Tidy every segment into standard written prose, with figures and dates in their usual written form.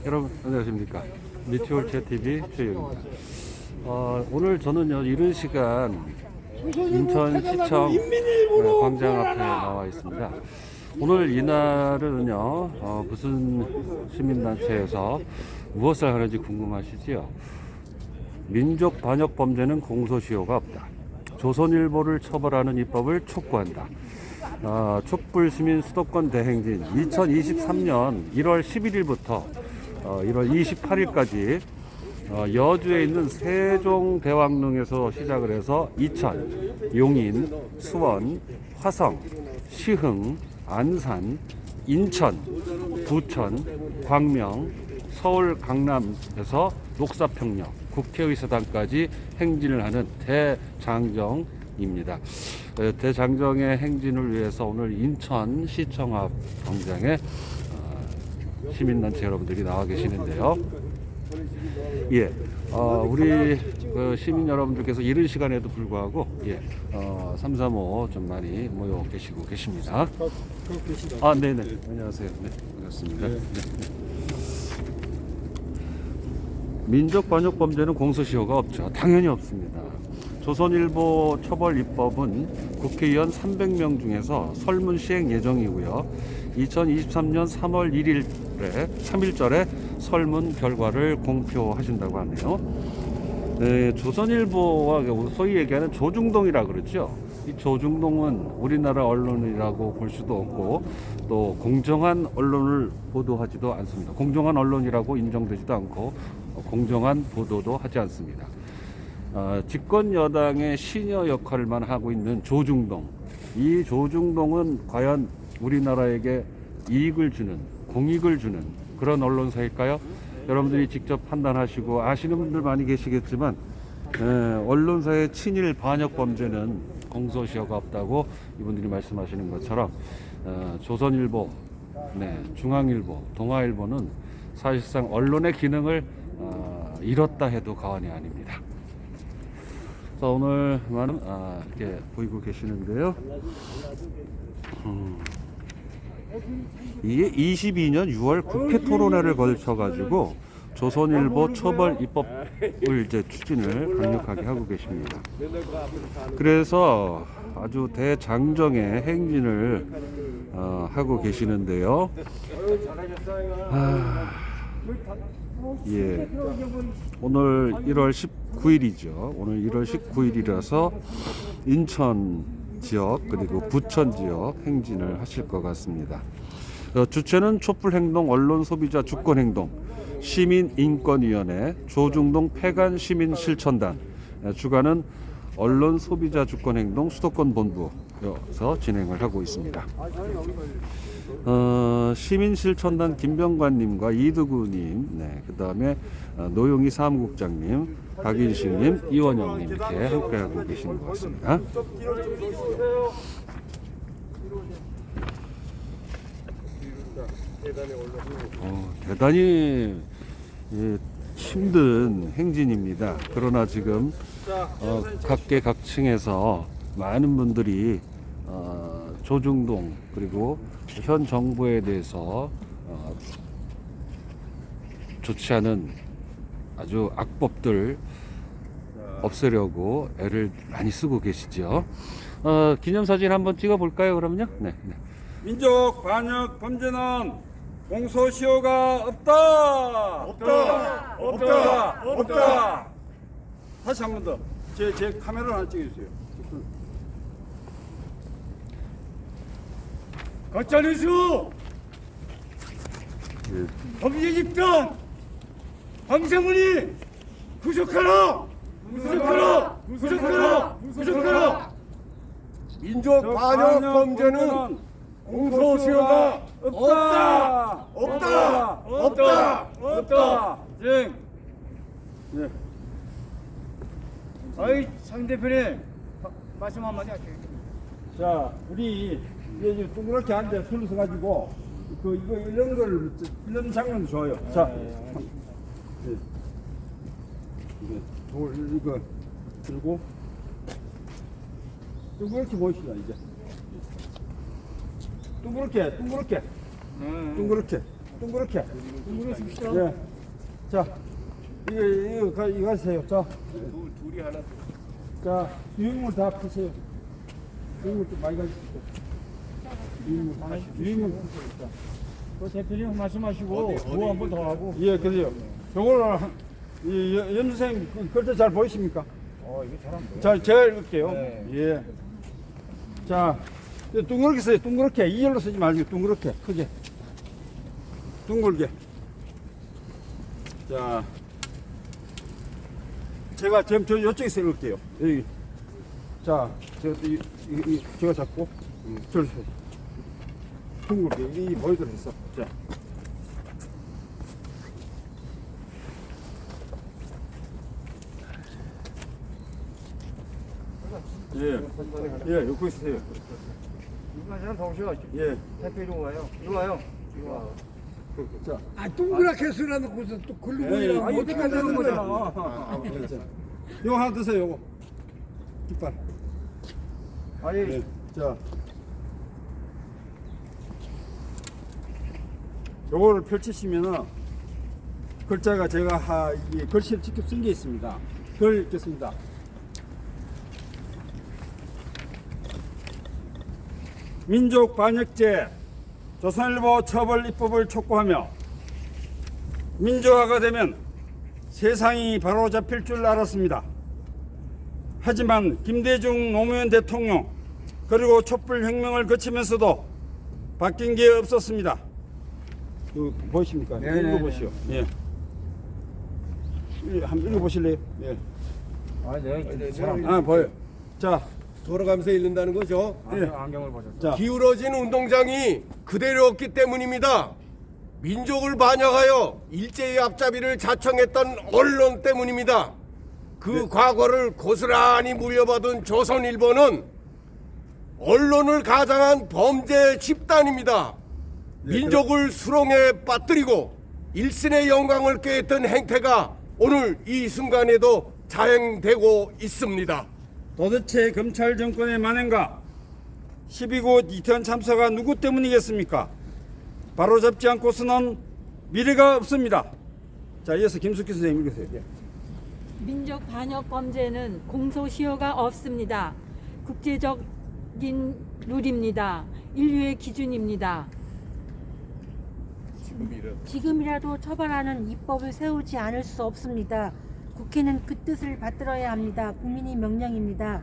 여러분 안녕하십니까. 미추홀체 TV 최영입니다. 오늘 저는요 이른 시간 인천시청 광장 앞에 나와 있습니다. 오늘 이날은요 무슨 시민단체에서 무엇을 하는지 궁금하시지요? 민족 반역 범죄는 공소시효가 없다. 조선일보를 처벌하는 입법을 촉구한다. 촛불시민 수도권 대행진 2023년 1월 11일부터 1월 28일까지 여주에 있는 세종대왕릉에서 시작을 해서 이천, 용인, 수원, 화성, 시흥, 안산, 인천, 부천, 광명, 서울 강남에서 녹사평역, 국회의사당까지 행진을 하는 대장정입니다. 대장정의 행진을 위해서 오늘 인천시청 앞 광장에 시민단체 여러분들이 나와 계시는데요. 예, 우리 시민 여러분들께서 이른 시간에도 불구하고 335 좀 많이 모여 계시고 계십니다. 네네. 안녕하세요. 네, 반갑습니다. 네. 민족 반역 범죄는 공소시효가 없죠. 당연히 없습니다. 조선일보 처벌 입법은 국회의원 300명 중에서 설문 시행 예정이고요. 2023년 3월 3일절에 설문 결과를 공표하신다고 하네요. 네, 조선일보와 소위 얘기하는 조중동이라 그러죠. 이 조중동은 우리나라 언론이라고 볼 수도 없고 또 공정한 언론을 보도하지도 않습니다. 공정한 언론이라고 인정되지도 않고 공정한 보도도 하지 않습니다. 집권 여당의 시녀 역할만 하고 있는 조중동, 이 조중동은 과연 우리나라에게 이익을 주는, 공익을 주는 그런 언론사일까요? 여러분들이 직접 판단하시고 아시는 분들 많이 계시겠지만 언론사의 친일 반역 범죄는 공소시효가 없다고 이분들이 말씀하시는 것처럼 조선일보, 중앙일보, 동아일보는 사실상 언론의 기능을 잃었다 해도 과언이 아닙니다. 오늘 많은 이렇게 보이고 계시는데요. 이게 22년 6월 국회 토론회를 걸쳐 가지고 조선일보 처벌 입법을 이제 추진을 강력하게 하고 계십니다. 그래서 아주 대장정의 행진을 하고 계시는데요. 예. 오늘 1월 19일이죠. 오늘 1월 19일이라서 인천 지역 그리고 부천 지역 행진을 하실 것 같습니다. 주체는 촛불행동 언론소비자 주권행동 시민인권위원회 조중동 폐간시민실천단, 주관은 언론소비자주권행동 수도권본부에서 진행을 하고 있습니다. 시민실천단 김병관님과 이두구님, 그 다음에 노용희 사무국장님, 박인식님, 이원영님 이렇게 함께하고 계시는 것 같습니다. 대단히 힘든 행진입니다. 그러나 지금 각계각층에서 많은 분들이 조중동 그리고 현 정부에 대해서 좋지 않은 아주 악법들 없애려고 애를 많이 쓰고 계시죠. 기념사진 한번 찍어 볼까요? 그럼요. 네. 민족 반역 범죄는 공소시효가 없다. 없다. 없다. 없다. 다시 한 번 더. 제 카메라를 하나 찍어주세요. 가짜뉴스 범죄 집단 방세문이 구속하라. 구속하라. 구속하라. 구속하라. 민족 반역 범죄는 공소시효가 없다. 없다. 없다. 없다. 예. 예. 아이 상대편에 말씀 한마디 할게요. 자, 우리 이제 지금 동그랗게 앉아 줄을 서가지고 이거 이런 걸 이런 장면도 좋아요. 자, 이거 들고 동그랗게 보입시다 이제. 둥그렇게 둥그렇게. 예. 자, 이거 하세요. 자, 둘이 하나. 자, 유인물 다 푸세요. 유인물 좀 많이 가지고. 유인물. 그 대표님 말씀하시고 뭐 한 번 더 하고. 예, 그래요. 요거를 연 선생님 글자 잘 보이십니까? 이게 잘안 보여. 자, 제가 읽을게요. 네. 예. 자, 둥그렇게 써요. 둥그렇게. 이열로 쓰지 말고 둥그렇게. 크게. 둥글게. 자, 제가 지금 저 이쪽에서 읽을게요. 여기. 자, 제가 잡고, 저를 둥글게. 이 보이도록 했어. 자. 예, 여기 있으세요. 이거 사람 더 오셔. 예. 대표 이리 와요. 이리 와요. 이리 와. 자, 아 동그랗게 쓰라놓고서 또 글로 보이라고 아니, 어떻게 하자는 거잖아. 요거 하나 드세요, 요거. 깃발. 아니 예. 자. 요거를 펼치시면은 글자가 제가 이 글씨를 직접 쓴 게 있습니다. 글 읽겠습니다. 민족 반역죄 조선일보 처벌 입법을 촉구하며 민주화가 되면 세상이 바로 잡힐 줄 알았습니다. 하지만 김대중 노무현 대통령 그리고 촛불혁명을 거치면서도 바뀐 게 없었습니다. 이거 보이십니까? 읽어보시오. 예. 한번 읽어보실래요? 예. 보여. 자, 돌아가면서 읽는다는 거죠. 예. 안경을 보셨어. 자, 기울어진 운동장이 그대로였기 때문입니다. 민족을 반역하여 일제의 앞잡이를 자청했던 언론 때문입니다. 그 과거를 고스란히 물려받은 조선일보는 언론을 가장한 범죄 집단입니다. 민족을 수렁에 빠뜨리고 일신의 영광을 꾀했던 행태가 오늘 이 순간에도 자행되고 있습니다. 도대체 검찰 정권의 만행과 12구 이태원 참사가 누구 때문이겠습니까? 바로잡지 않고서는 미래가 없습니다. 자, 이어서 김숙희 선생님 읽으세요. 예. 민족 반역 범죄는 공소시효가 없습니다. 국제적인 룰입니다. 인류의 기준입니다. 지금이라도 처벌하는 입법을 세우지 않을 수 없습니다. 국회는 그 뜻을 받들어야 합니다. 국민의 명령입니다.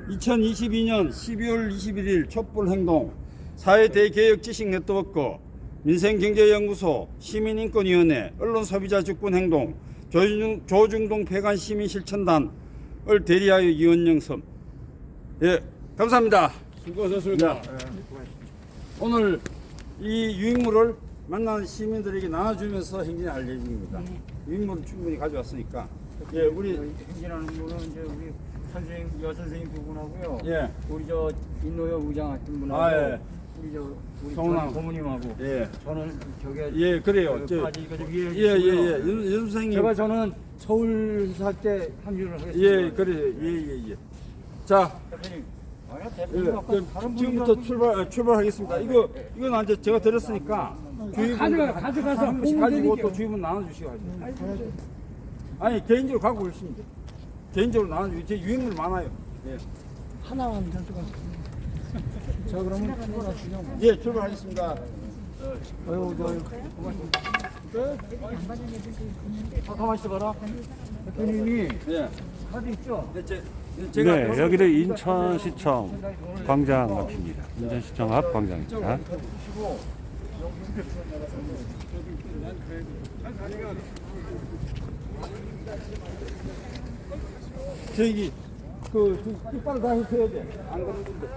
2022년 12월 21일 촛불행동 사회대개혁지식 네트워크 민생경제연구소 시민인권위원회 언론소비자주권행동 조중동 폐간시민실천단을 대리하여 이원영섬. 예, 감사합니다. 수고하셨습니다. 오늘 이 유익물을 만나는 시민들에게 나눠주면서 행진할 예정입니다. 유익물은 충분히 가져왔으니까. 예, 우리 행진하는 분은 이제 우리 선생님, 여선생님 두 분하고요. 예. 우리 저 인노여 의장 같은 분하고 예. 우리 성훈하고. 고모님하고 예, 저는 저게 예, 그래요. 바지 이거 좀 이해해 예, 주시고요. 연 선생님. 저는 서울 살 때 합류를 하겠습니다. 예, 그래요. 예. 자, 대표님. 아니야, 예, 대표님 아까 그럼 다른 지금부터 출발하겠습니다. 이건 이제 제가 드렸으니까 주의분 가져가서 한 분씩 공유 가지고 드릴게요. 또 주의분 나눠주시고 하죠. 아니 개인적으로 갖고 오십니다. 개인적으로 나눠주고 제 유행물 많아요. 예, 하나만 가져가. 자, 그러면 출발하시죠. 예, 출발하겠습니다. 아유, 가만히 있어봐라. 대표님이 예, 카드 있죠? 제가 네, 여기는 인천시청 광장 앞입니다. 인천시청 앞 광장입니다. 저기 그 깃발을 다 해줘야 돼. 안 그러는데.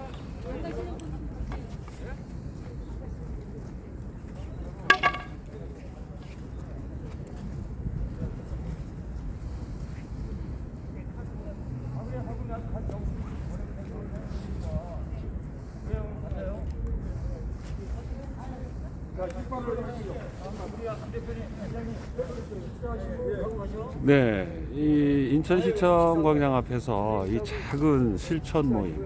네, 이 인천시청 광장 앞에서 이 작은 실천 모임,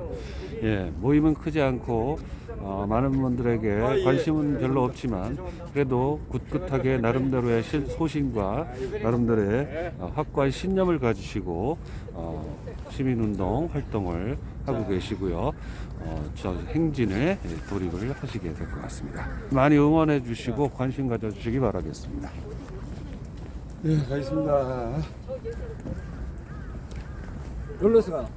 예, 모임은 크지 않고 많은 분들에게 관심은 별로 없지만 그래도 굳굳하게 나름대로의 소신과 나름대로의 확고한 신념을 가지시고 시민운동 활동을 하고 계시고요. 저 행진에 돌입을 하시게 될 것 같습니다. 많이 응원해 주시고 관심 가져주시기 바라겠습니다. 네, 가겠습니다. 놀러서 가.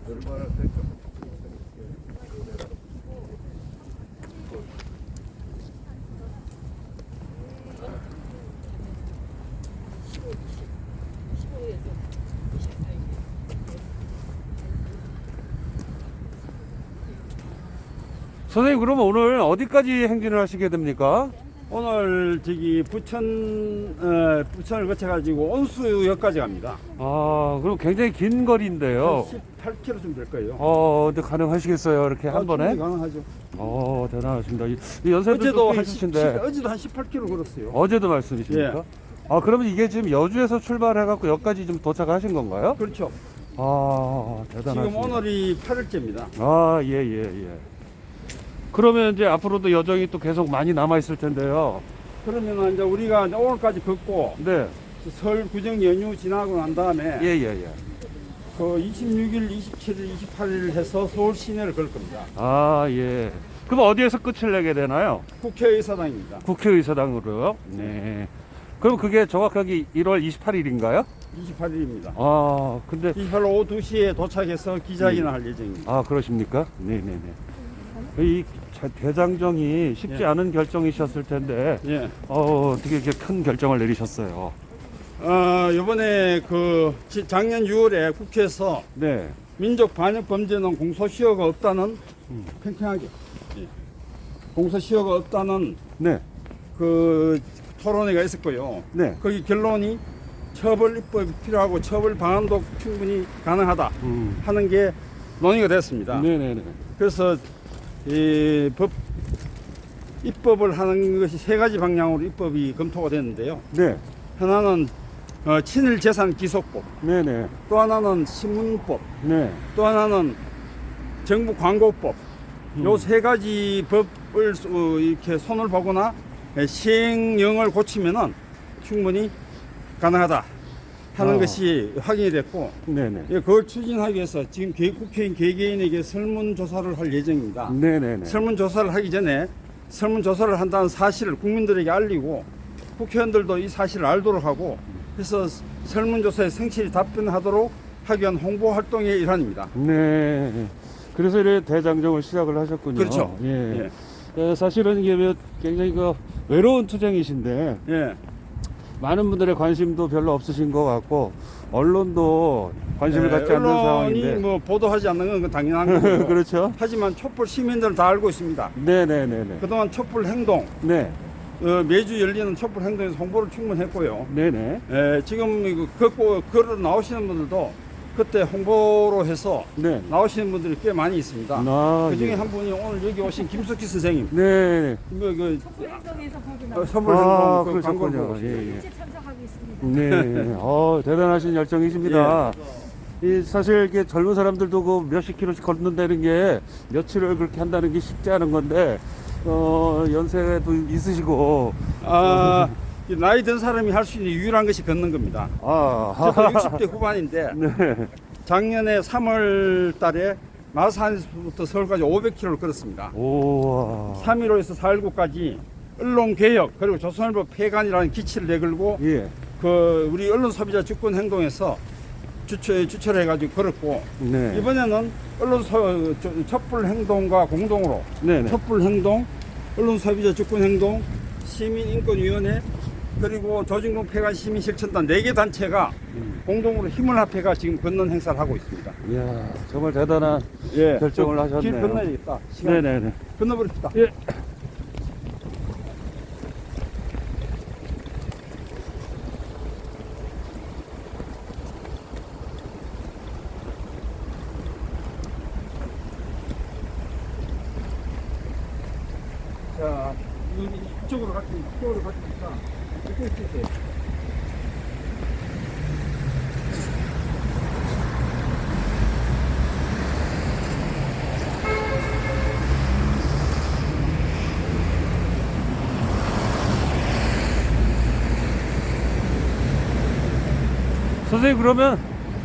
선생님, 그러면 오늘 어디까지 행진을 하시게 됩니까? 오늘 저기 부천을 거쳐가지고 온수역까지 갑니다. 그럼 굉장히 긴 거리인데요. 18km 좀 될 거예요. 근데 가능하시겠어요? 이렇게 한 번에? 충분히 가능하죠. 대단하십니다. 이 연세도 어제도 한 있으신데. 어제도 한 18km 걸었어요. 어제도 말씀이십니까? 그러면 이게 지금 여주에서 출발해갖고 여기까지 좀 도착하신 건가요? 그렇죠. 대단하십니다. 지금 오늘이 8일째입니다. 예. 그러면 이제 앞으로도 여정이 또 계속 많이 남아있을 텐데요. 그러면 이제 우리가 이제 오늘까지 걷고 네. 설 구정 연휴 지나고 난 다음에 예. 그 26일, 27일, 28일 해서 서울 시내를 걸 겁니다. 예. 그럼 어디에서 끝을 내게 되나요? 국회의사당입니다. 국회의사당으로요? 네. 그럼 그게 정확하게 1월 28일인가요? 28일입니다. 근데 28일 오후 2시에 도착해서 기자회견을 할 예정입니다. 그러십니까? 네네네. 이 대장정이 쉽지 않은 결정이셨을 텐데 어떻게 이렇게 큰 결정을 내리셨어요? 이번에 그 작년 6월에 국회에서 네. 민족 반역 범죄는 공소시효가 없다는 팽팽하게 공소시효가 없다는 네. 그 토론회가 있었고요. 네. 거기 결론이 처벌 입법이 필요하고 처벌 방안도 충분히 가능하다 하는 게 논의가 됐습니다. 네네네. 그래서 이 입법을 하는 것이 세 가지 방향으로 입법이 검토가 됐는데요. 네. 하나는 친일 재산 기소법, 네네. 또 하나는 신문법, 네. 또 하나는 정부 광고법. 요 세 가지 법을 이렇게 손을 보거나 시행령을 고치면은 충분히 가능하다 하는 것이 확인이 됐고, 네네. 그걸 추진하기 위해서 지금 국회의원 개개인에게 설문조사를 할 예정입니다. 네네네. 설문조사를 하기 전에 설문조사를 한다는 사실을 국민들에게 알리고 국회의원들도 이 사실을 알도록 하고 해서 설문조사에 성실히 답변하도록 하기 위한 홍보 활동의 일환입니다. 네. 그래서 이렇게 대장정을 시작을 하셨군요. 그렇죠. 예. 사실은 이게 굉장히 외로운 투쟁이신데 예. 많은 분들의 관심도 별로 없으신 것 같고 언론도 관심을 갖지 않는 상황인데. 언론이 뭐 보도하지 않는 건 당연한 거고요. 그렇죠. 하지만 촛불 시민들은 다 알고 있습니다. 네네네네. 그동안 촛불 행동, 네. 매주 열리는 촛불 행동에서 홍보를 충분히 했고요. 네네. 지금 이거 걷고 걸어 나오시는 분들도 그때 홍보로 해서 네. 나오시는 분들이 꽤 많이 있습니다. 그 중에 한 분이 오늘 여기 오신 김숙희 선생님. 네. 행동에서 보고 나서 선물 행동 그 그러셨군요. 광고를 보고 예. 참석하고 있습니다. 네. 대단하신 열정이십니다. 이 사실 이게 젊은 사람들도 그 몇십 킬로씩 걷는다는 게 며칠을 그렇게 한다는 게 쉽지 않은 건데 연세도 있으시고 이 나이 든 사람이 할 수 있는 유일한 것이 걷는 겁니다. 저도 60대 후반인데 네. 작년에 3월 달에 마산에서부터 서울까지 500km를 걸었습니다. 오. 3.15에서 4.19까지 언론개혁 그리고 조선일보 폐간이라는 기치를 내걸고 예. 우리 언론 소비자 주권 행동에서 주철해 가지고 걸었고 네. 이번에는 촛불 행동과 공동으로 네네. 촛불 행동, 언론 소비자 주권 행동, 시민인권위원회 그리고 조중동 폐간 시민실천단 4개 단체가 공동으로 힘을 합해가 지금 걷는 행사를 하고 있습니다. 이야, 정말 대단한 결정을 하셨네요. 길 건너야겠다. 시간 네네네. 건너버립시다. 예. 자, 이쪽으로 갔으니까 이렇게 있으세요. 선생님 그러면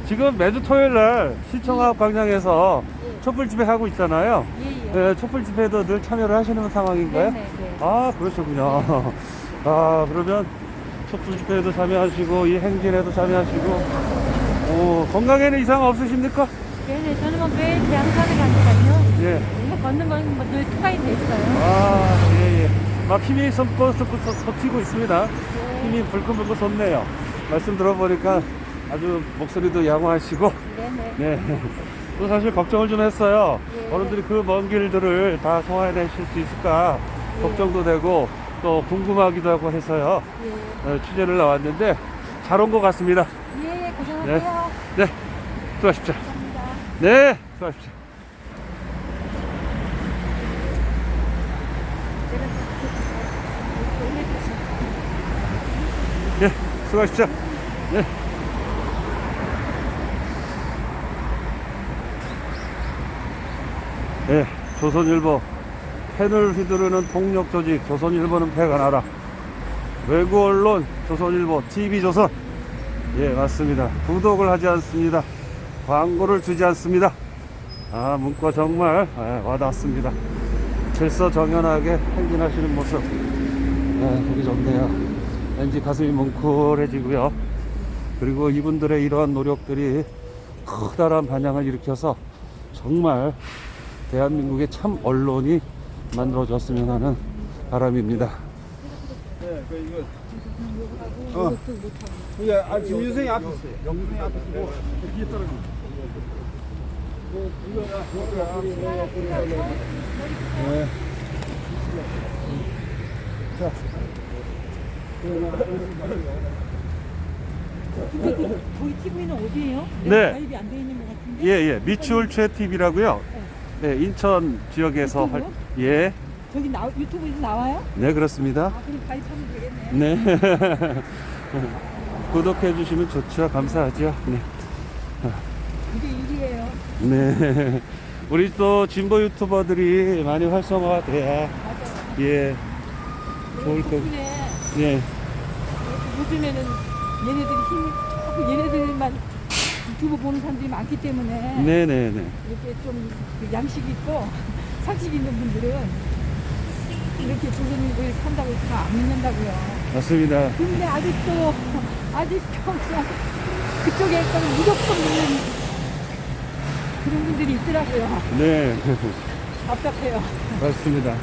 지금 매주 토요일 날 시청학 광장에서 촛불 집회 하고 있잖아요. 예, 예. 네, 촛불 집회도 늘 참여를 하시는 상황인가요? 네, 네, 네. 아, 그러시군요. 아, 그러면 촛불 집회에도 참여하시고 이 행진에도 참여하시고 건강에는 이상 없으십니까? 네네, 저는 뭐 매일 대항산을 가니까요. 예. 이거 걷는 건 늘 습관이 돼 있어요. 아, 예, 예. 막 힘이 솟고 있습니다. 힘이 불끈불끈 솟네요. 말씀 들어보니까 아주 목소리도 양호하시고, 네네. 네. 또 사실 걱정을 좀 했어요. 예. 어른들이 그 먼 길들을 다 소화해내실 수 있을까 걱정도 되고 또 궁금하기도 하고 해서요. 예. 취재를 나왔는데 잘 온 것 같습니다. 예, 고생하세요. 네, 수고하십시오. 감사합니다. 네, 수고하십시오. 네, 수고하십시오. 네. 네, 조선일보 펜을 휘두르는 폭력 조직 조선일보는 패가 나라. 외국 언론 조선일보 TV조선. 예, 맞습니다. 구독을 하지 않습니다. 광고를 주지 않습니다. 아, 문과 정말 와닿습니다. 질서정연하게 행진하시는 모습 보기 좋네요. 왠지 가슴이 뭉클해지고요. 그리고 이분들의 이러한 노력들이 커다란 반향을 일으켜서 정말 대한민국의 참 언론이 만들어졌으면 하는 바람입니다. 네, 그 이거. 예, 아, 지금 유생이 앞에 있어요. 영유생이 앞에 있고 뒤에 떨어집니다. 네. 자. 저희 TV는 어디예요? 네. 가입이 안 돼 있는 것 같은데? 예, 예. 미추홀최 TV라고요. 네, 인천 지역에서 유튜브요? 예. 저기 유튜브에서 나와요? 네, 그렇습니다. 아, 그럼 가입하면 되겠네요. 네. 구독해 주시면 좋죠. 감사하죠. 네. 이게 일이에요. 네. 우리 또 진보 유튜버들이 많이 활성화가 돼야 맞아요. 예. 좋을 거고. 덕분에 예. 요즘에는 얘네들이 힘이 얘네들만 유튜브 보는 사람들이 많기 때문에 네, 네, 네. 이렇게 좀그 양식 있고 상식 있는 분들은 이렇게 조선일보를 산다고 다 안 믿는다고요. 맞습니다. 근데 아직도 그냥 그쪽에 거는 무조건 믿는 그런 분들이 있더라고요. 네. 답답해요. 맞습니다.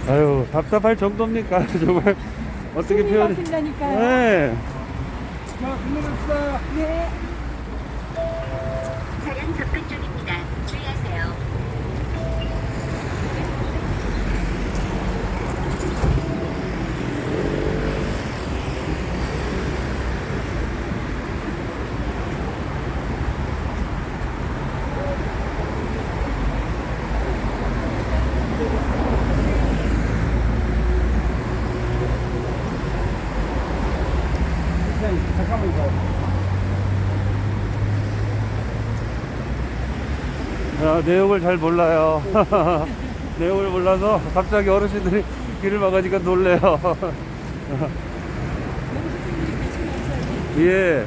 아유, 답답할 정도입니까? 정말 어떻게 숨이 표현? 막힌다니까요. 네. 자, 끝내봅시다. 네. 차량 접근 중입니다. 주의하세요. 잠깐만 이거. 야, 내용을 잘 몰라요. 내용을 몰라서 갑자기 어르신들이 길을 막으니까 놀래요. 예.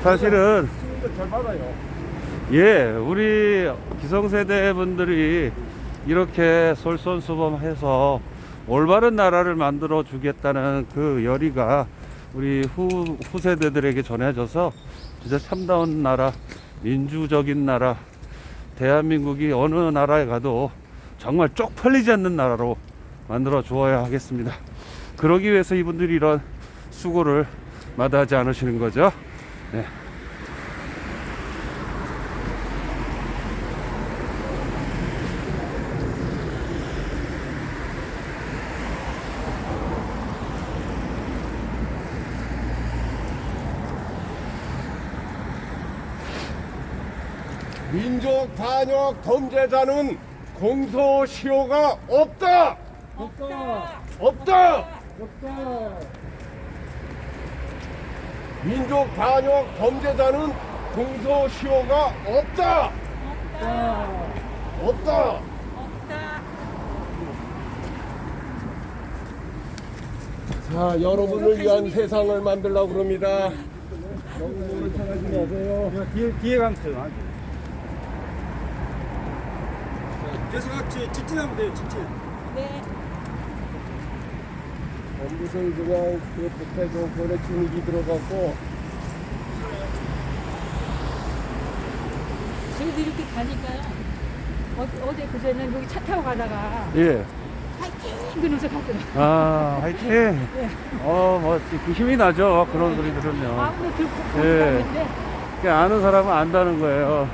사실은 잘 받아요. 예, 우리 기성세대 분들이 이렇게 솔선수범해서 올바른 나라를 만들어 주겠다는 그 열의가 우리 후세대들에게 전해져서 진짜 참다운 나라, 민주적인 나라, 대한민국이 어느 나라에 가도 정말 쪽팔리지 않는 나라로 만들어 주어야 하겠습니다. 그러기 위해서 이분들이 이런 수고를 마다하지 않으시는 거죠. 네. 민족 반역 범죄자는 공소시효가 없다. 없다. 민족 반역 범죄자는 공소시효가 없다. 없다. 자, 여러분을 위한 세상을 만들려고 그럽니다. 너무 모른 척하지 마세요. 뒤에 가세요. 계속 같이 직진하면 돼요. 직진. 네. 전부들 그냥 그 북해도 거래 분위기 들어갔고 저희도 이렇게 가니까요. 어제 그제는 여기 차 타고 가다가 예. 파이팅! 그러면서 갔거든요. 아, 화이팅! 뭐, 그 힘이 나죠. 그런 소리 들으면. 마음도 들고 예. 가는데 아는 사람은 안다는 거예요.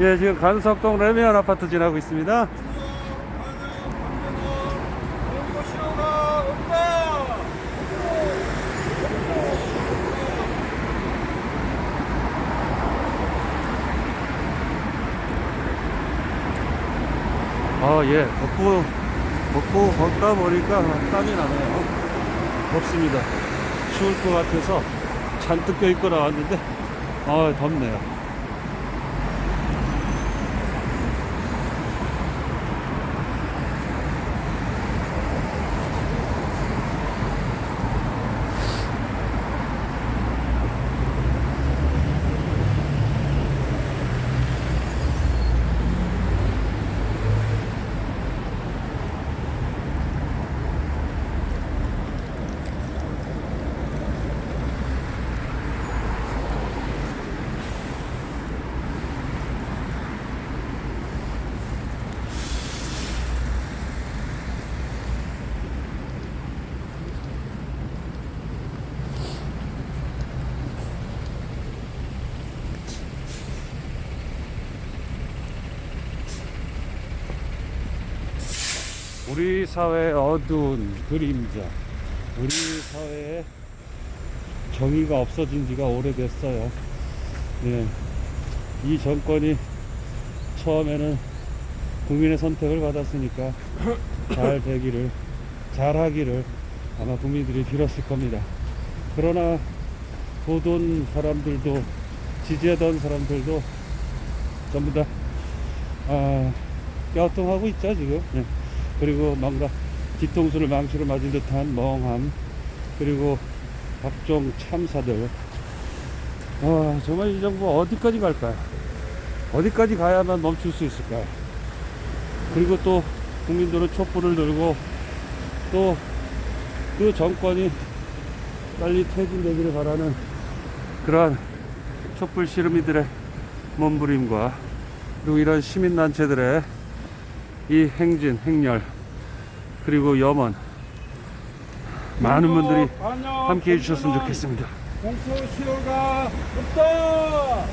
예, 지금 간석동 레미안 아파트 지나고 있습니다. 예, 걷고 걷다 보니까 땀이 나네요. 덥습니다. 추울 것 같아서 잔뜩 껴입고 나왔는데, 덥네요. 우리 사회의 어두운 그림자, 우리 사회에 정의가 없어진 지가 오래됐어요. 예. 이 정권이 처음에는 국민의 선택을 받았으니까 잘 되기를, 잘 하기를 아마 국민들이 빌었을 겁니다. 그러나 보던 사람들도, 지지하던 사람들도 전부 다 갸우뚱하고 있죠 지금. 예. 그리고 뭔가 뒤통수를 망치로 맞은 듯한 멍함, 그리고 각종 참사들. 정말 이 정부 어디까지 갈까요? 어디까지 가야만 멈출 수 있을까요? 그리고 또 국민들은 촛불을 들고 또 그 정권이 빨리 퇴진되기를 바라는 그러한 촛불 시르미들의 몸부림과 그리고 이런 시민단체들의 이 행진, 행렬, 그리고 염원, 많은 분들이 함께 해주셨으면 좋겠습니다. 공소시효가 없다.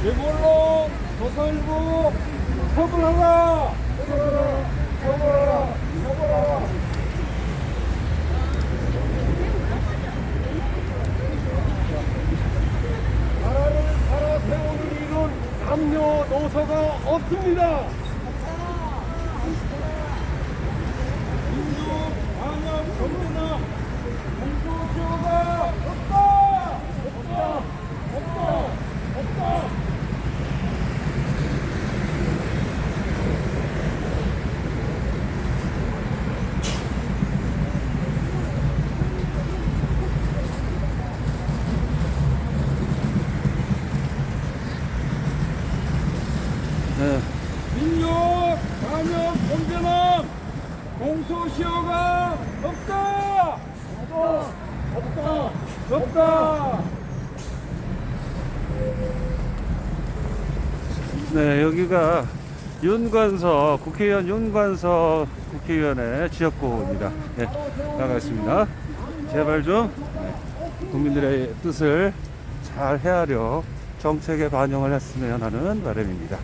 이걸로 조선일보 처벌하라. 나라를 살아 세우는 일은 남녀노소가 없습니다. 민주 반영 정부는 공소시효가 없다. 네. 민족 반영 공개는 공소시효가 없다. 없다. 네, 여기가 윤관석, 국회의원 윤관석 국회의원의 지역구입니다. 네, 나가겠습니다. 제발 좀 국민들의 뜻을 잘 헤아려 정책에 반영을 했으면 하는 바람입니다.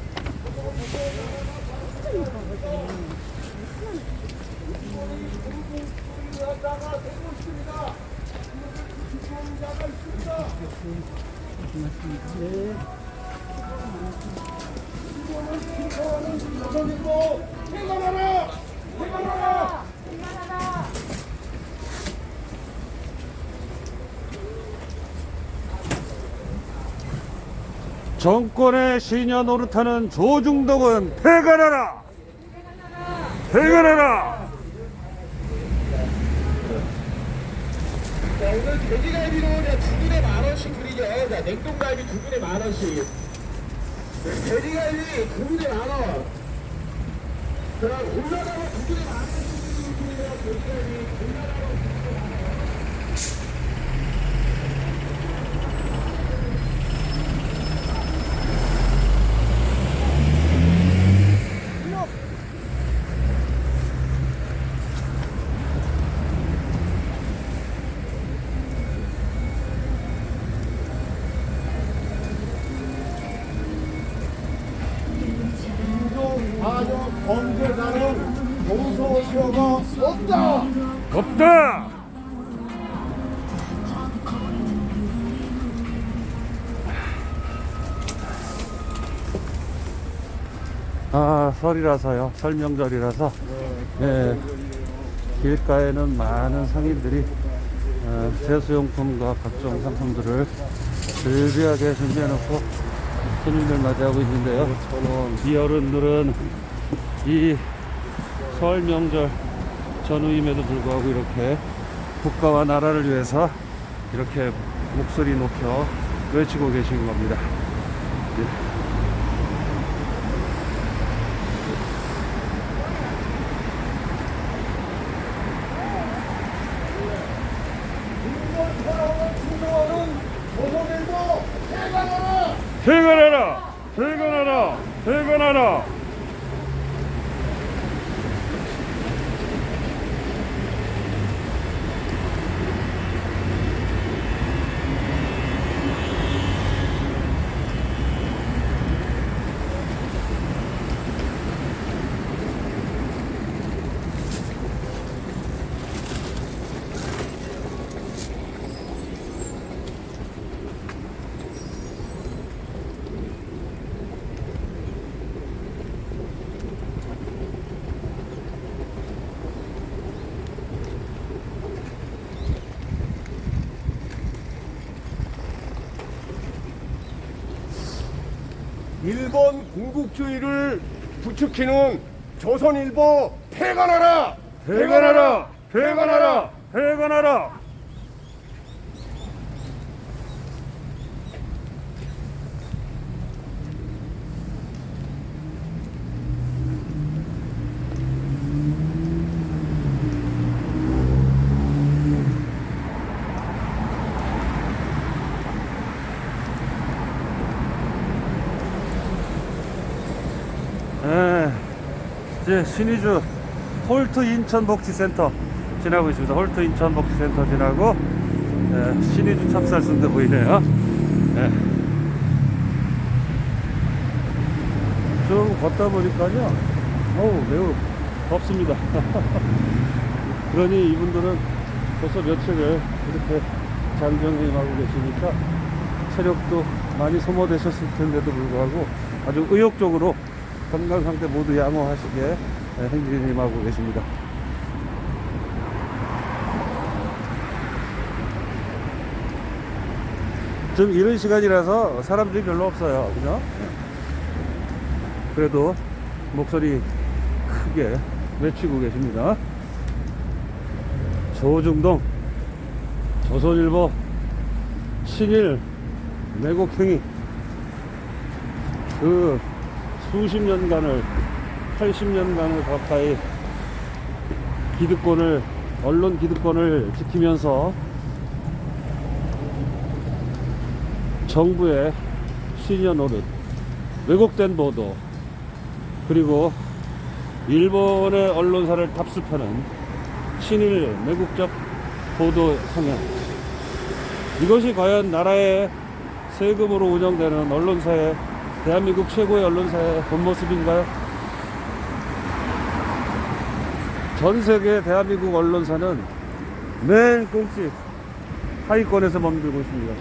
정권의 시녀 노릇하는 조중동은 폐간하라! 폐간하라! 오늘 돼지갈비로 두 분에 10,000원씩 드리죠. 자, 냉동갈비 두 분에 10,000원씩. 돼지갈비 두 분에 10,000원. 자, 곤라다가 두 분에 10,000원씩 드리고요. 돼지갈비 곤라다가 반역 범죄자는 용서시효가 없다. 없다. 아, 설이라서요. 설 명절이라서 예, 길가에는 많은 상인들이 세수용품과 각종 상품들을 즐비하게 준비해놓고 손님들 맞이하고 있는데요. 이 어른들은 이 설 명절 전후임에도 불구하고 이렇게 국가와 나라를 위해서 이렇게 목소리 높여 외치고 계신 겁니다. 예. 퇴근하라! 퇴근하라! 퇴근하라! 일본 군국주의를 부추기는 조선일보 폐간하라! 퇴근하라! 퇴근하라! 퇴근하라! 이제 신의주 홀트 인천복지센터 지나고 있습니다. 홀트 인천복지센터 지나고 신의주 찹쌀순대 보이네요. 좀 걷다 보니까요, 매우 덥습니다. 그러니 이분들은 벌써 며칠을 이렇게 장정행하고 계시니까 체력도 많이 소모되셨을 텐데도 불구하고 아주 의욕적으로 건강 상태 모두 양호하시게 행진을 임하고 계십니다. 좀 이른 시간이라서 사람들이 별로 없어요. 그죠? 그래도 목소리 크게 외치고 계십니다. 조중동 조선일보 친일 매국행위 그 수십 년간을 80년간을 가까이 기득권을 언론 기득권을 지키면서 정부의 시녀 노릇, 왜곡된 보도, 그리고 일본의 언론사를 답습하는 친일 매국적 보도 성향, 이것이 과연 나라의 세금으로 운영되는 언론사의 대한민국 최고의 언론사의 본 모습인가요? 전 세계 대한민국 언론사는 맨 꽁치 하위권에서 멈들고 있습니다.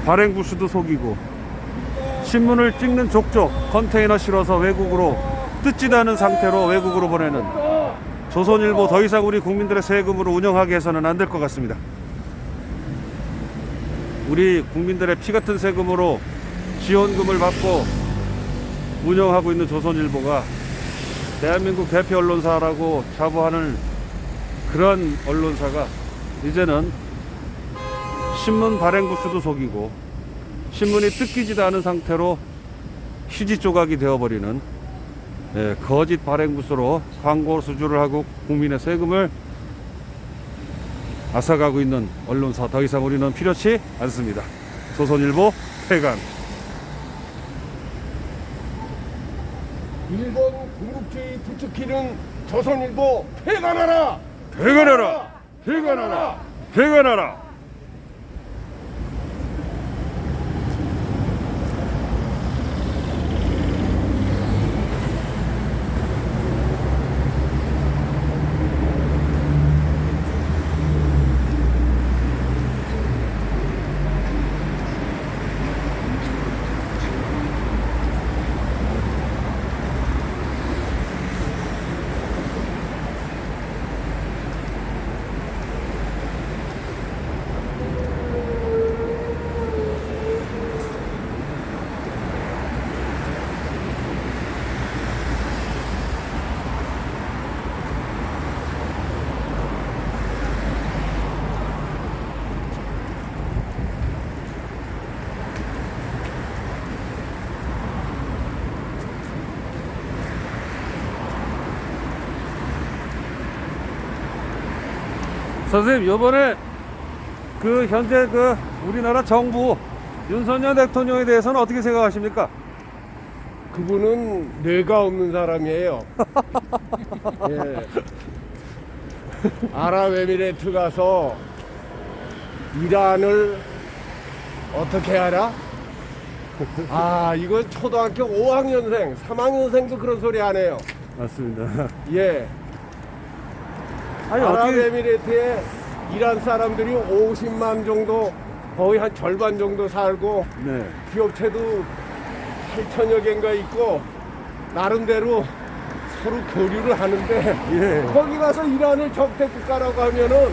발행부수도 속이고 신문을 찍는 족족 컨테이너 실어서 외국으로 뜯지도 않은 상태로 외국으로 보내는 조선일보, 더 이상 우리 국민들의 세금으로 운영하게 해서는 안 될 것 같습니다. 우리 국민들의 피 같은 세금으로 지원금을 받고 운영하고 있는 조선일보가 대한민국 대표 언론사라고 자부하는 그런 언론사가 이제는 신문 발행 부수도 속이고 신문이 뜯기지도 않은 상태로 휴지 조각이 되어버리는 거짓 발행 부수로 광고 수주를 하고 국민의 세금을 앗아가고 있는 언론사, 더 이상 우리는 필요치 않습니다. 조선일보 폐간. 일본 군국주의 부추기는 조선일보 폐간하라! 폐간하라! 폐간하라! 폐간하라! 선생님, 이번에 현재 우리나라 정부 윤석열 대통령에 대해서는 어떻게 생각하십니까? 그분은 뇌가 없는 사람이에요. 예. 아랍에미레이트 가서 이란을 어떻게 알아? 아, 이거 초등학교 5학년생, 3학년생도 그런 소리 안 해요. 맞습니다. 예. 아니, 어떻게, 아랍에미레이트에 이란 사람들이 50만 정도, 거의 한 절반 정도 살고, 네. 기업체도 8천여 개인가 있고, 나름대로 서로 교류를 하는데, 예. 거기 가서 이란을 적대 국가라고 하면은,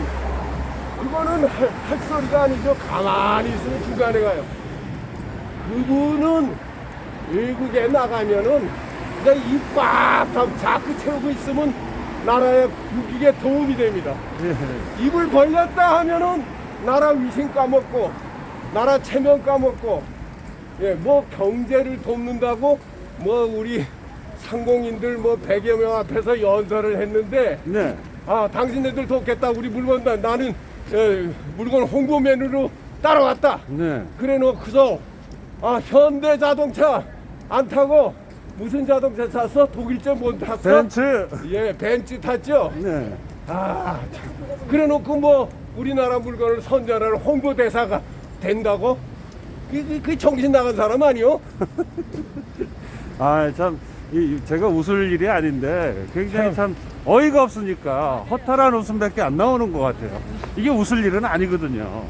그거는 할 소리가 아니죠. 가만히 있으면 중간에 가요. 그분은 외국에 나가면은, 그냥 입 빡 자꾸 채우고 있으면, 나라의 국익에 도움이 됩니다. 예. 입을 벌렸다 하면은 나라 위신 까먹고 나라 체면 까먹고 뭐 경제를 돕는다고 뭐 우리 상공인들 뭐 100여 명 앞에서 연설을 했는데 네. 아 당신네들 돕겠다 우리 물건 나는 물건 홍보맨으로 따라왔다. 네. 그래 놓고서 아 현대자동차 안 타고 무슨 자동차 탔어? 독일제 못 탔어? 벤츠. 예, 벤츠 탔죠? 네. 아, 참. 그래 놓고 뭐 우리나라 물건을 선전하는 홍보대사가 된다고? 그 정신 나간 사람 아니요? 아, 참, 제가 웃을 일이 아닌데 굉장히 참 어이가 없으니까 허탈한 웃음밖에 안 나오는 것 같아요. 이게 웃을 일은 아니거든요.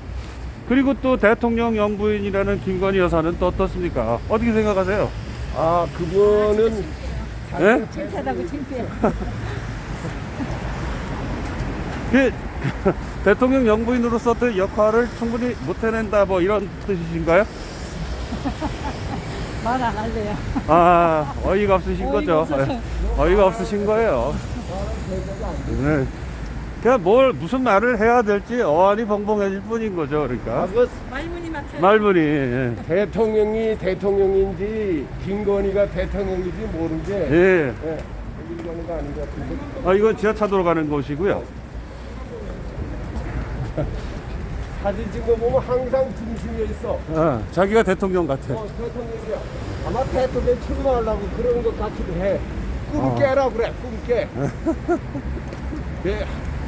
그리고 또 대통령 영부인이라는 김건희 여사는 또 어떻습니까? 어떻게 생각하세요? 아, 그분은 예? 창피하다고 창피해. 대통령 영부인으로서 그 역할을 충분히 못 해낸다 뭐 이런 뜻이신가요? 말 안 할래요. 아, 어이가 없으신 어이가 거죠. 없어서. 어이가 없으신 거예요. 네. 그냥 무슨 말을 해야 될지 어안이 벙벙해질 뿐인 거죠. 그러니까 말문이 막혀. 말문이. 예. 대통령이 대통령인지 김건희가 대통령인지 모르게 예. 이거는 아닌 것 같은데 아, 이건 지하차도로 가는 곳이고요. 사진 찍어 보면 항상 중심에 있어. 자기가 대통령 같아. 대통령이야. 아마 대통령 출마하려고 그런 것 같기도 해. 꿈 깨라 그래, 꿈 깨. 네,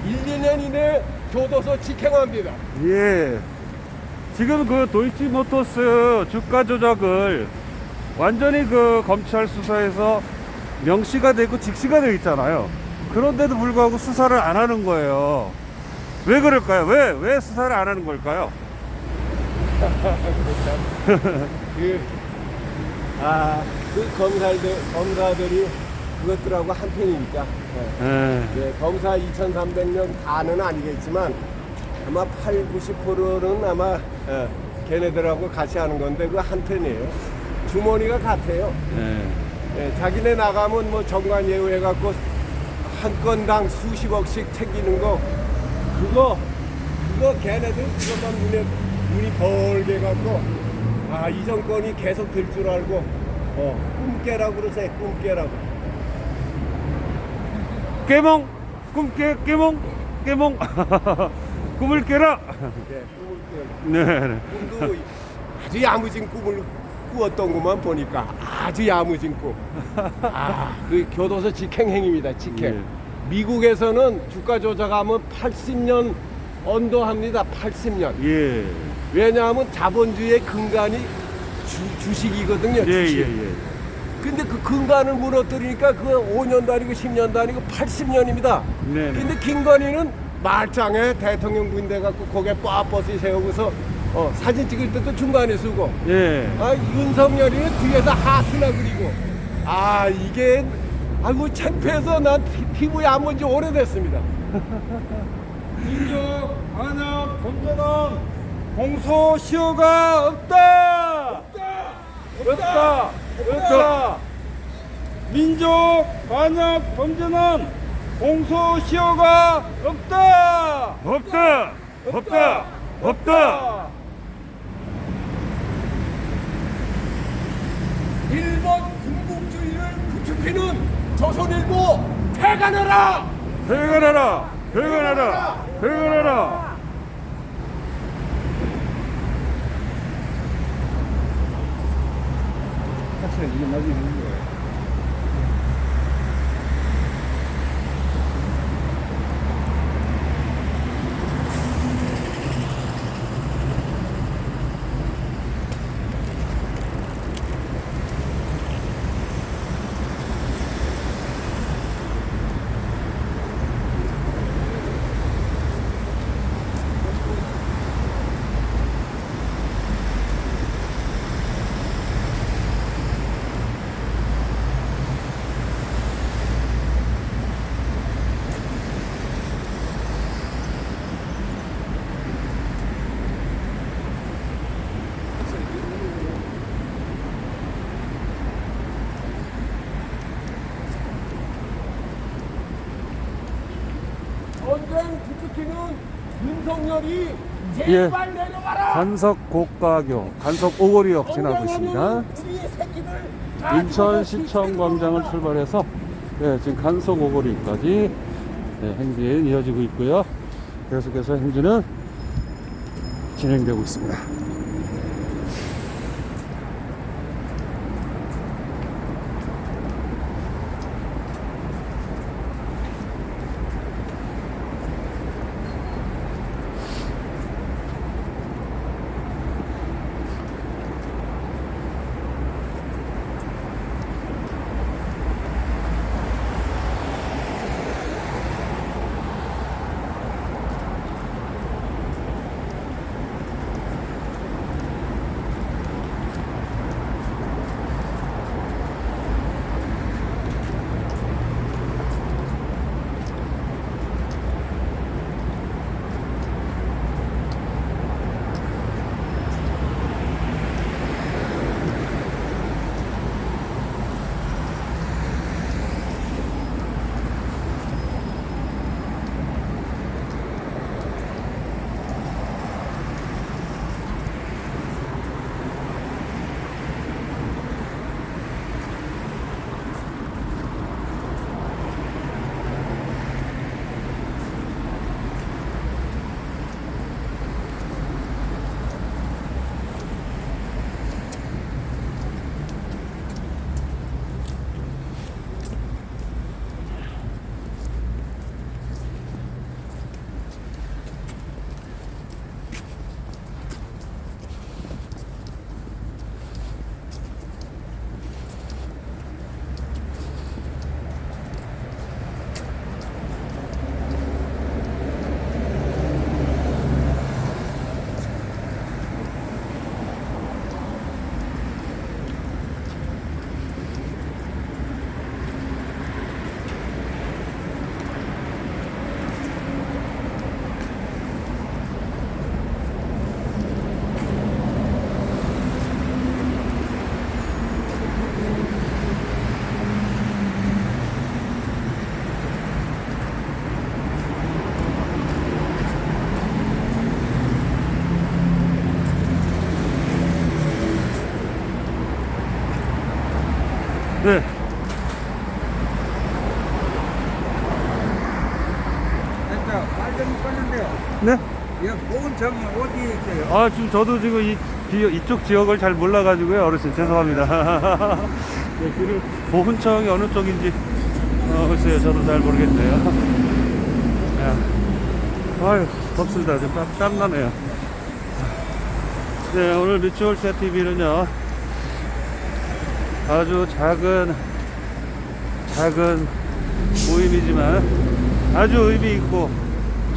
1, 2년 이내 교도소 직행합니다. 예. 지금 도이치모터스 주가 조작을 완전히 검찰 수사에서 명시가 되고 직시가 되어 있잖아요. 그런데도 불구하고 수사를 안 하는 거예요. 왜 그럴까요? 왜 수사를 안 하는 걸까요? 검사들이 그것들하고 한편이니까. 예, 검사 2,300명 다는 아니겠지만 아마 8, 90%는 아마 걔네들하고 같이 하는 건데 그 한편이에요. 주머니가 같아요. 예, 자기네 나가면 뭐 정관 예우해갖고 한 건당 수십억씩 챙기는 거 그거 걔네들 그것만 눈이 벌게 갖고 이 정권이 계속 될 줄 알고 꿈깨라고 그러세요. 꿈깨라고. 깨몽 깨몽 꿈을 깨라. 네. 꿈도 아주 야무진 꿈을 꾸었던 것만 보니까 아주 야무진 꿈. 그 교도소 직행행입니다. 직행. 예. 미국에서는 주가 조작하면 80년 언도합니다. 80년. 예. 왜냐하면 자본주의의 근간이 주식이거든요. 주식. 예. 근데 그 근간을 무너뜨리니까 그 5년도 아니고 10년도 아니고 80년입니다. 네네. 근데 김건희는 말짱에 대통령 군대 갖고 거기에 뽀뽀시 세우고서 사진 찍을 때도 중간에 쓰고 예. 윤석열이는 뒤에서 하트나 그리고 이게 아이고 창피해서 난 피부에 안 본 지 오래됐습니다. 민족 반역 범죄는 공소시효가 없다. 없다. 민족 반역 범죄는 공소시효가 없다. 없다. 일본 군국주의를 부추기는 조선일보 퇴간하라! 퇴근하라. 이게 나중에 있는 거예요. 전쟁 부추기는 윤석열이 예. 제발 내려와라! 간석 고가교, 간석 오거리역 지나고 있습니다. 우리 새끼들 인천시청 광장을 출발해서 지금 간석 오거리까지 행진 이어지고 있고요. 계속해서 행진은 진행되고 있습니다. 보훈청이 껐는데요. 네? 예, 보훈청이 어디에 있어요? 아, 지금 저도 지금 이쪽 지역을 잘 몰라가지고요. 어르신, 죄송합니다. 네, 길을, 보훈청이 어느 쪽인지, 글쎄요. 저도 잘 모르겠네요. 야, 아유, 덥습니다. 지금 땀나네요. 네, 오늘 미추홀차 TV는요, 아주 작은 모임이지만 아주 의미 있고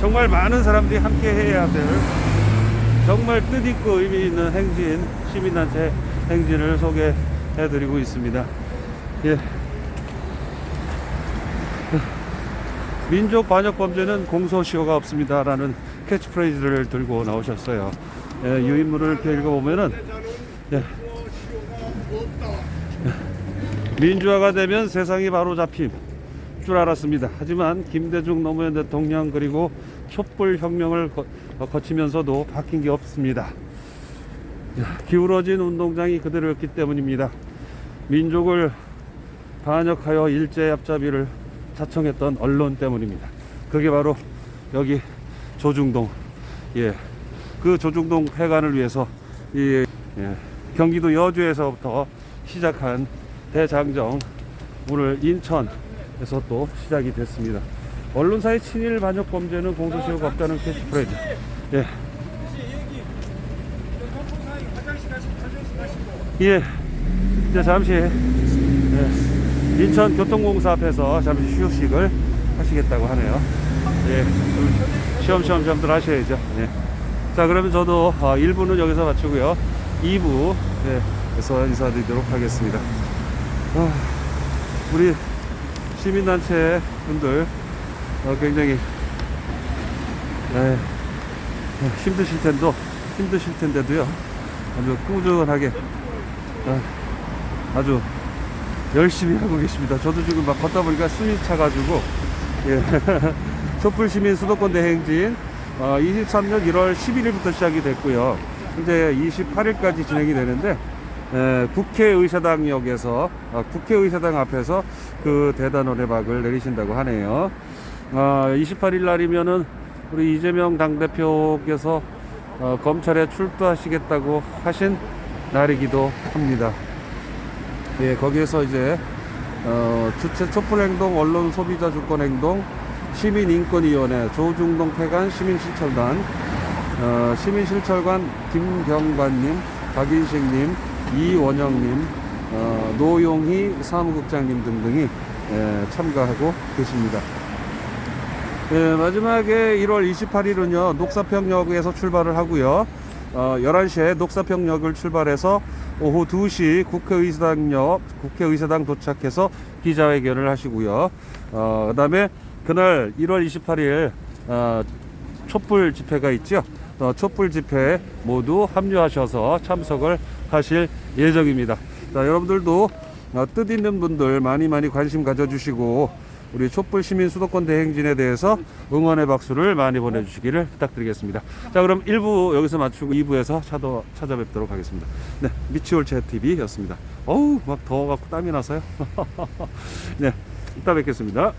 정말 많은 사람들이 함께 해야 될 정말 뜻있고 의미 있는 행진, 시민단체 행진을 소개해드리고 있습니다. 예. 민족 반역 범죄는 공소시효가 없습니다라는 캐치프레이즈를 들고 나오셨어요. 예, 유인물을 이렇게 읽어보면은, 예. 민주화가 되면 세상이 바로 잡힘 줄 알았습니다. 하지만 김대중 노무현 대통령 그리고 촛불 혁명을 거치면서도 바뀐 게 없습니다. 기울어진 운동장이 그대로였기 때문입니다. 민족을 반역하여 일제 앞잡이를 자청했던 언론 때문입니다. 그게 바로 여기 조중동, 예, 그 조중동 폐간을 위해서 경기도 여주에서부터 시작한 대장정, 오늘 인천에서 또 시작이 됐습니다. 언론사의 친일 반역 범죄는 공소시효가 없다는 캐치프레이즈. 예. 예. 이제 잠시 인천 교통공사 앞에서 잠시 휴식을 하시겠다고 하네요. 예. 쉬엄쉬엄 하셔야죠. 예. 자, 그러면 저도 1부는 여기서 마치고요. 2부에서 인사드리도록 하겠습니다. 우리 시민단체 분들 굉장히 힘드실 텐데도요, 아주 꾸준하게 아주 열심히 하고 계십니다. 저도 지금 막 걷다 보니까 숨이 차가지고, 예. 촛불 시민 수도권 대행진 23년 1월 11일부터 시작이 됐고요. 현재 28일까지 진행이 되는데, 국회의사당역에서 국회의사당 앞에서 그 대단 노래박을 내리신다고 하네요. 28일 날이면은 우리 이재명 당대표께서 검찰에 출두하시겠다고 하신 날이기도 합니다. 예, 거기에서 이제 주체 촛불행동, 언론 소비자 주권행동, 시민인권위원회, 조중동 폐간 시민실천단, 시민실천관 김경관님, 박인식님, 이원영님, 노용희 사무국장님 등등이 참가하고 계십니다. 예, 마지막에 1월 28일은요 녹사평역에서 출발을 하고요, 11시에 녹사평역을 출발해서 오후 2시 국회의사당 도착해서 기자회견을 하시고요. 그 다음에 그날 1월 28일 촛불 집회가 있죠. 촛불 집회에 모두 합류하셔서 참석을 하실 예정입니다. 자, 여러분들도 뜻있는 분들 많이 관심 가져주시고 우리 촛불 시민 수도권 대행진에 대해서 응원의 박수를 많이 보내주시기를 부탁드리겠습니다. 자, 그럼 1부 여기서 마치고 2부에서 찾아뵙도록 하겠습니다. 네, 미추홀차 TV였습니다. 어우, 막 더워갖고 땀이 나서요. 네, 이따 뵙겠습니다.